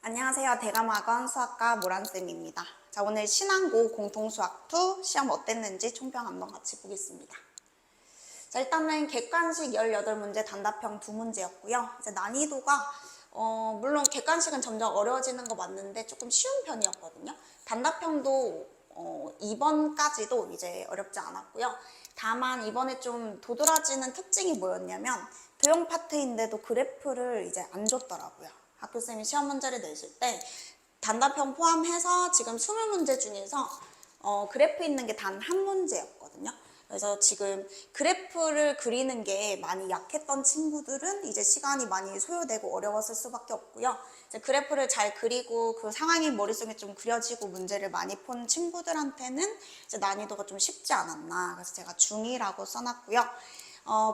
안녕하세요. 대감학원 수학과 모란쌤입니다. 자, 오늘 신앙고 공통수학 2 시험 어땠는지 총평 한번 같이 보겠습니다. 자, 일단은 객관식 18문제, 단답형 2문제였고요. 이제 난이도가 물론 객관식은 점점 어려워지는 거 맞는데 조금 쉬운 편이었거든요. 단답형도 2번까지도 이제 어렵지 않았고요. 다만 이번에 좀 도드라지는 특징이 뭐였냐면 도형 파트인데도 그래프를 이제 안 줬더라고요. 학교쌤이 시험 문제를 내실 때 단답형 포함해서 지금 20문제 중에서 그래프 있는 게 단 한 문제였거든요. 그래서 지금 그래프를 그리는 게 많이 약했던 친구들은 이제 시간이 많이 소요되고 어려웠을 수밖에 없고요. 이제 그래프를 잘 그리고 그 상황이 머릿속에 좀 그려지고 문제를 많이 푼 친구들한테는 이제 난이도가 좀 쉽지 않았나. 그래서 제가 중2라고 써놨고요.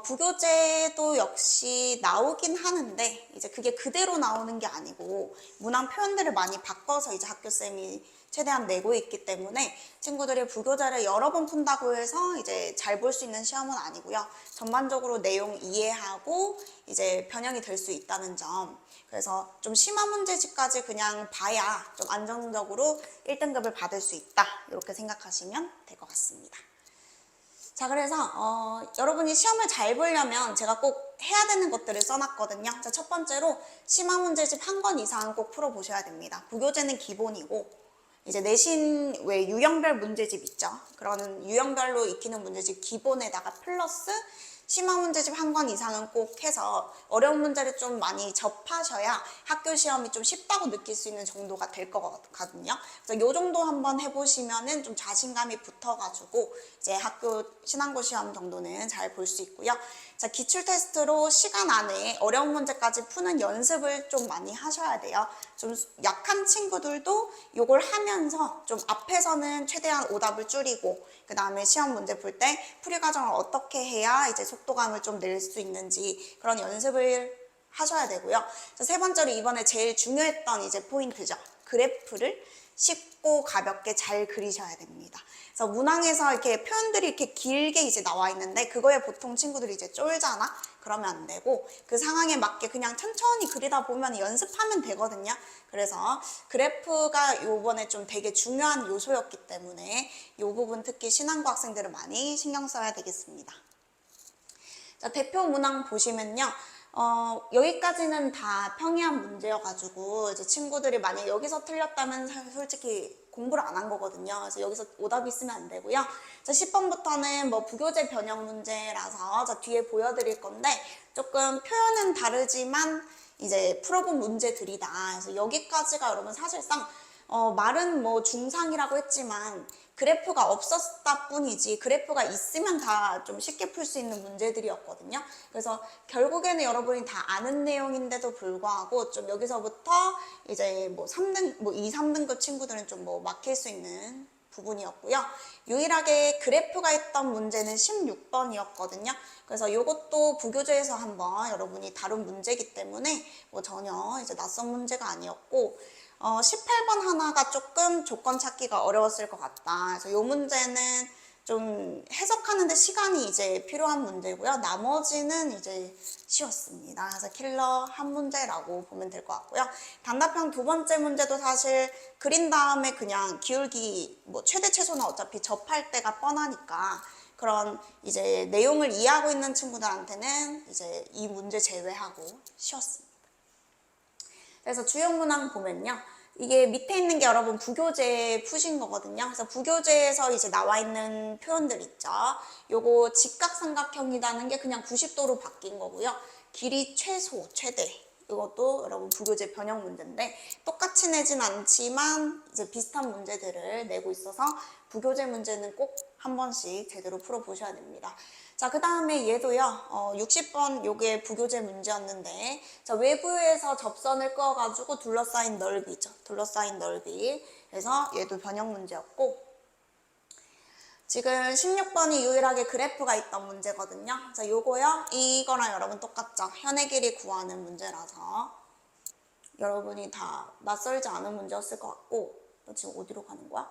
부교재도 역시 나오긴 하는데 이제 그게 그대로 나오는 게 아니고 문항 표현들을 많이 바꿔서 이제 학교쌤이 최대한 내고 있기 때문에 친구들이 부교재를 여러 번 푼다고 해서 이제 잘 볼 수 있는 시험은 아니고요. 전반적으로 내용 이해하고 이제 변형이 될 수 있다는 점. 그래서 좀 심한 문제집까지 그냥 봐야 좀 안정적으로 1등급을 받을 수 있다. 이렇게 생각하시면 될 것 같습니다. 자, 그래서 여러분이 시험을 잘 보려면 제가 꼭 해야 되는 것들을 써놨거든요. 자, 첫 번째로 심화 문제집 한 권 이상은 꼭 풀어보셔야 됩니다. 부교재는 기본이고 이제 내신 외 유형별 문제집 있죠. 그런 유형별로 익히는 문제집 기본에다가 플러스 심화 문제집 한 권 이상은 꼭 해서 어려운 문제를 좀 많이 접하셔야 학교 시험이 좀 쉽다고 느낄 수 있는 정도가 될 거거든요. 그래서 요 정도 한번 해보시면은 좀 자신감이 붙어가지고 이제 학교 신앙고 시험 정도는 잘 볼 수 있고요. 자, 기출 테스트로 시간 안에 어려운 문제까지 푸는 연습을 좀 많이 하셔야 돼요. 좀 약한 친구들도 요걸 하면서 좀 앞에서는 최대한 오답을 줄이고 그 다음에 시험 문제 풀 때 풀이 과정을 어떻게 해야 이제 속도감을 좀 낼 수 있는지 그런 연습을 하셔야 되고요. 세 번째로 이번에 제일 중요했던 이제 포인트죠. 그래프를 쉽고 가볍게 잘 그리셔야 됩니다. 그래서 문항에서 이렇게 표현들이 이렇게 길게 이제 나와 있는데 그거에 보통 친구들이 이제 쫄잖아? 그러면 안 되고 그 상황에 맞게 그냥 천천히 그리다 보면 연습하면 되거든요. 그래서 그래프가 요번에 좀 되게 중요한 요소였기 때문에 요 부분 특히 신앙고 학생들은 많이 신경 써야 되겠습니다. 자, 대표 문항 보시면요. 여기까지는 다 평이한 문제여가지고 이제 친구들이 만약 여기서 틀렸다면 솔직히 공부를 안 한 거거든요. 그래서 여기서 오답이 있으면 안 되고요. 자, 10번부터는 뭐 부교재 변형 문제라서 자, 뒤에 보여드릴 건데 조금 표현은 다르지만 이제 풀어본 문제들이다. 그래서 여기까지가 여러분 사실상 말은 뭐 중상이라고 했지만 그래프가 없었다 뿐이지 그래프가 있으면 다 좀 쉽게 풀 수 있는 문제들이었거든요. 그래서 결국에는 여러분이 다 아는 내용인데도 불구하고 좀 여기서부터 이제 뭐 3등, 뭐 2, 3등급 친구들은 좀 뭐 막힐 수 있는 부분이었고요. 유일하게 그래프가 있던 문제는 16번이었거든요. 그래서 이것도 부교재에서 한번 여러분이 다룬 문제이기 때문에 뭐 전혀 이제 낯선 문제가 아니었고 18번 하나가 조금 조건 찾기가 어려웠을 것 같다. 그래서 이 문제는 좀 해석하는데 시간이 이제 필요한 문제고요. 나머지는 이제 쉬웠습니다. 그래서 킬러 한 문제라고 보면 될 것 같고요. 단답형 두 번째 문제도 사실 그린 다음에 그냥 기울기 뭐 최대 최소는 어차피 접할 때가 뻔하니까 그런 이제 내용을 이해하고 있는 친구들한테는 이제 이 문제 제외하고 쉬웠습니다. 그래서 주요 문항 보면요. 이게 밑에 있는 게 여러분 부교재 푸신 거거든요. 그래서 부교재에서 이제 나와 있는 표현들 있죠. 요거 직각삼각형이라는 게 그냥 90도로 바뀐 거고요. 길이 최소, 최대. 이것도 여러분 부교재 변형 문제인데 똑같이 내진 않지만 이제 비슷한 문제들을 내고 있어서 부교재 문제는 꼭 한 번씩 제대로 풀어보셔야 됩니다. 자, 그 다음에 얘도요, 60번 요게 부교재 문제였는데, 자, 외부에서 접선을 꺼가지고 둘러싸인 넓이죠. 둘러싸인 넓이. 그래서 얘도 변형 문제였고, 지금 16번이 유일하게 그래프가 있던 문제거든요. 자, 요거요, 이거랑 여러분 똑같죠. 현의 길이 구하는 문제라서 여러분이 다 낯설지 않은 문제였을 것 같고, 너 지금 어디로 가는 거야?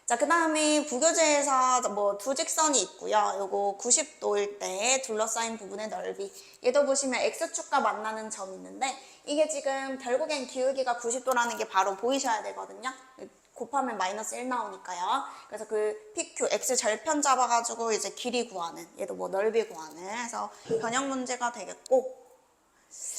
자, 그 다음에 부교재에서 뭐 두 직선이 있고요. 요거 90도일 때 둘러싸인 부분의 넓이. 얘도 보시면 X축과 만나는 점이 있는데 이게 지금 결국엔 기울기가 90도라는 게 바로 보이셔야 되거든요. 곱하면 마이너스 1 나오니까요. 그래서 그 PQ, X 절편 잡아가지고 이제 길이 구하는, 얘도 뭐 넓이 구하는 해서 변형 문제가 되겠고,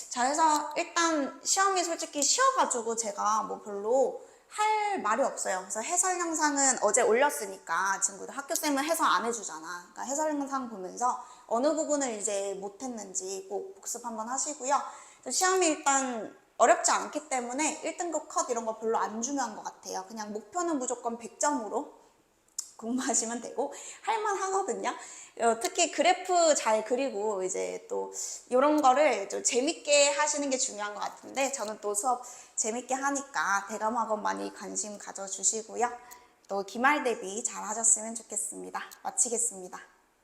자, 그래서 일단 시험이 솔직히 쉬어가지고 제가 뭐 별로 할 말이 없어요. 그래서 해설 영상은 어제 올렸으니까 친구들 학교쌤은 해설 안 해주잖아. 그러니까 해설 영상 보면서 어느 부분을 이제 못했는지 꼭 복습 한번 하시고요. 시험이 일단 어렵지 않기 때문에 1등급 컷 이런 거 별로 안 중요한 것 같아요. 그냥 목표는 무조건 100점으로 공부하시면 되고 할만 하거든요. 특히 그래프 잘 그리고 이제 또 이런 거를 좀 재밌게 하시는 게 중요한 것 같은데 저는 또 수업 재밌게 하니까 대감학원 많이 관심 가져주시고요. 또 기말 대비 잘 하셨으면 좋겠습니다. 마치겠습니다.